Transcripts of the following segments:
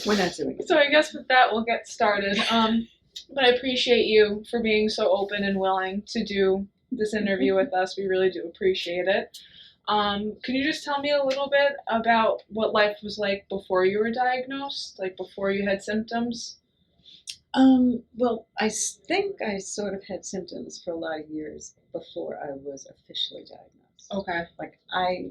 We're not doing it. So I guess with that, we'll get started. But I appreciate you for being so open and willing to do this interview with us. We really do appreciate it. Can you just tell me a little bit about what life was like before you were diagnosed, like before you had symptoms? Well, think I sort of had symptoms for a lot of years before I was officially diagnosed. Okay. Like I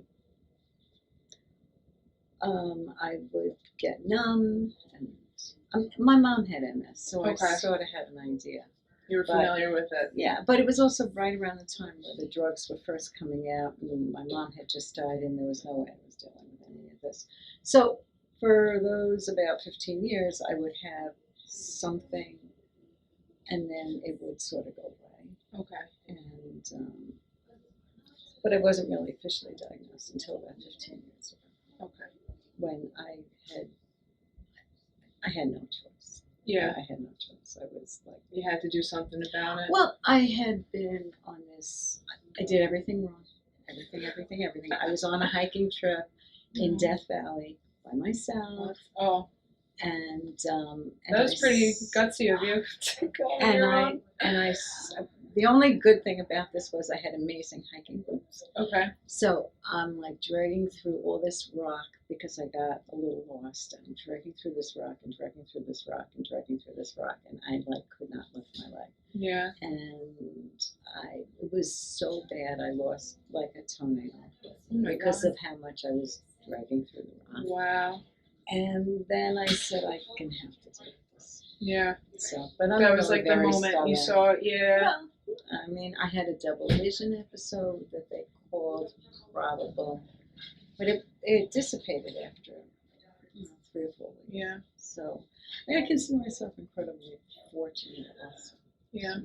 would get numb, and my mom had MS, so I sort of had an idea. You were familiar with it. Yeah, but it was also right around the time where the drugs were first coming out, and my mom had just died, and there was no way I was dealing with any of this. So for those about 15 years, I would have something, and then it would sort of go away. Okay. And but I wasn't really officially diagnosed until about 15 years ago. Okay. When I had no choice. Yeah. I had no choice. I was like, you had to do something about it. Well, I had been on this. I did everything wrong. Everything. I was on a hiking trip in Death Valley by myself. Oh. And that was pretty gutsy of you to go on your own. The only good thing about this was I had amazing hiking boots. Okay. So I'm like dragging through all this rock because I got a little lost. I'm dragging through this rock and dragging through this rock and dragging through this rock, and I like could not lift my leg. Yeah. And it was so bad I lost like a toenail because of how much I was dragging through the rock. Wow. And then I said I can have to take this. Yeah. So, but that was like the moment you saw it. Yeah. Well, I mean, I had a double vision episode that they called probable, but it dissipated after 3 or 4 weeks. Yeah. So I consider myself incredibly fortunate also. Yeah.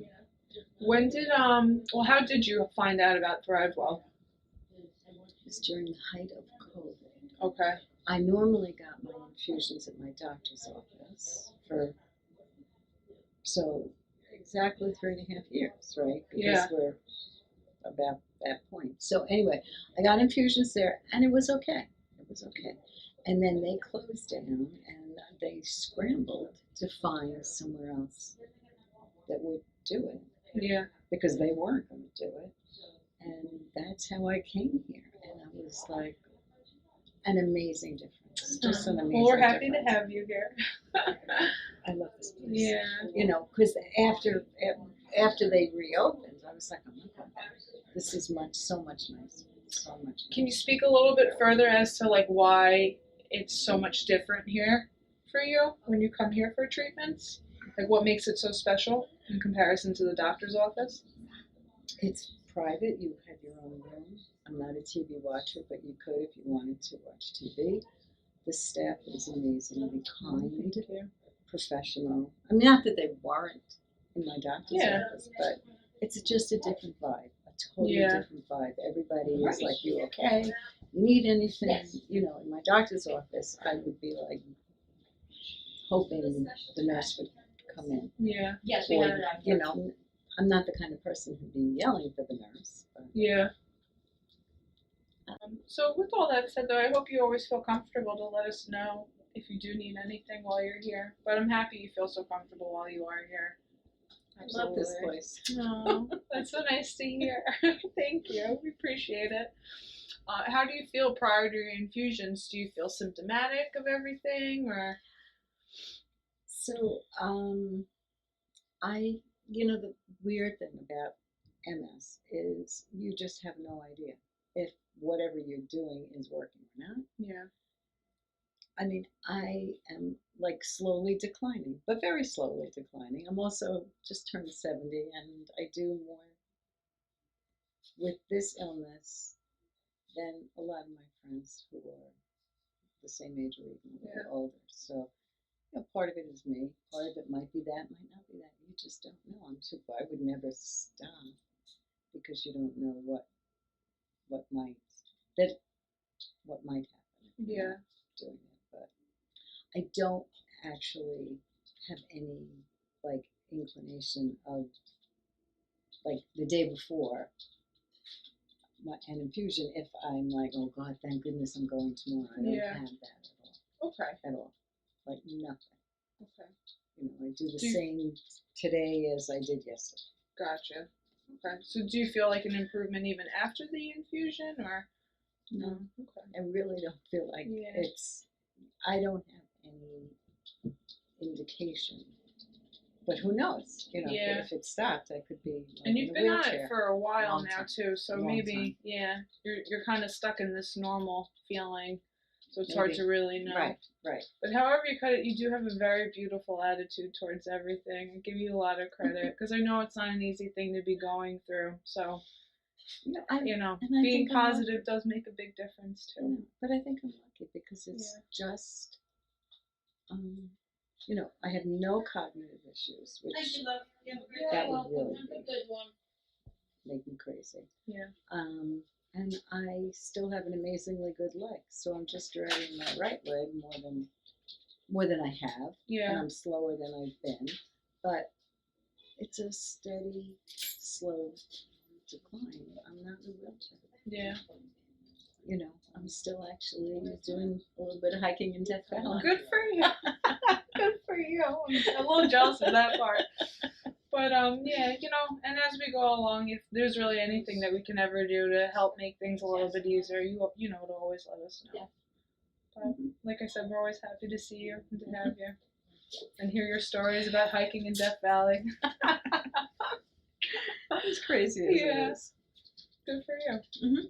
When did how did you find out about Thrivewell? It was during the height of COVID. Okay. I normally got my infusions at my doctor's office so exactly 3.5 years, right? Because we're about that point. So anyway, I got infusions there, and it was okay. And then they closed down, and they scrambled to find somewhere else that would do it. Yeah. Because they weren't going to do it. And that's how I came here. And I was like, an amazing difference. Just an amazing difference. Well, we're happy to have you here. I love this place. Yeah. You know, because after they reopened, I was like, oh my God, this is so much nicer. So much nicer. Can you speak a little bit further as to like why it's so much different here for you when you come here for treatments? Like what makes it so special in comparison to the doctor's office? It's private. You have your own room. I'm not a TV watcher, but you could if you wanted to watch TV. The staff is amazing, kind, professional. I mean, not that they weren't in my doctor's office, but it's just a different vibe, a totally different vibe. Everybody is like, you okay? You need anything? Yes. You know, in my doctor's office, I would be like hoping the nurse would come in. Yeah. Yes, we have that. You know, I'm not the kind of person who'd be yelling for the nurse. But, yeah. So with all that said, though, I hope you always feel comfortable to let us know if you do need anything while you're here. But I'm happy you feel so comfortable while you are here. Absolutely. I love this place. Oh, that's so nice to hear. Thank you. We appreciate it. How do you feel prior to your infusions? Do you feel symptomatic of everything, or? So, the weird thing about MS is you just have no idea if whatever you're doing is working or not. Yeah. I mean, I am like slowly declining, but very slowly declining. I'm also just turned 70, and I do more with this illness than a lot of my friends who are the same age or even a little older. So, part of it is me. Part of it might be that, might not be that. You just don't know. I would never stop because you don't know what might happen. Yeah. Doing it, but I don't actually have any inclination of the day before an infusion. If I'm like, oh God, thank goodness I'm going tomorrow. I don't have that at all. Okay. At all. like nothing. Okay. I do the Do you- same today as I did yesterday. Gotcha. Okay. So do you feel like an improvement even after the infusion, or No, Okay. I really don't feel like Yeah. I don't have any indication. But who knows? Yeah. If it stopped, I could be like And in you've a been on wheelchair. it for a while Long now time. too, so Long maybe time. you're kind of stuck in this normal feeling, so it's hard Maybe. to really know. Right. But however you cut it, you do have a very beautiful attitude towards everything. I give you a lot of credit because I know it's not an easy thing to be going through. So And I being think I'm positive does make a big difference too. But I think I'm lucky because it's just, I have no cognitive issues, which that would really make me crazy. Yeah. And I still have an amazingly good leg, so I'm just dragging my right leg more than I have, Yeah. and I'm slower than I've been, but it's a steady, slow decline. I'm not in a wheelchair. Yeah. I'm still actually doing a little bit of hiking in Death Valley. Good for you. Good for you. I'm a little jealous of that part. But yeah, and as we go along, if there's really anything that we can ever do to help make things a little bit easier, to always let us know. But like I said, we're always happy to see you and to have you and hear your stories about hiking in Death Valley. As crazy as it is. Good for you. Mm-hmm.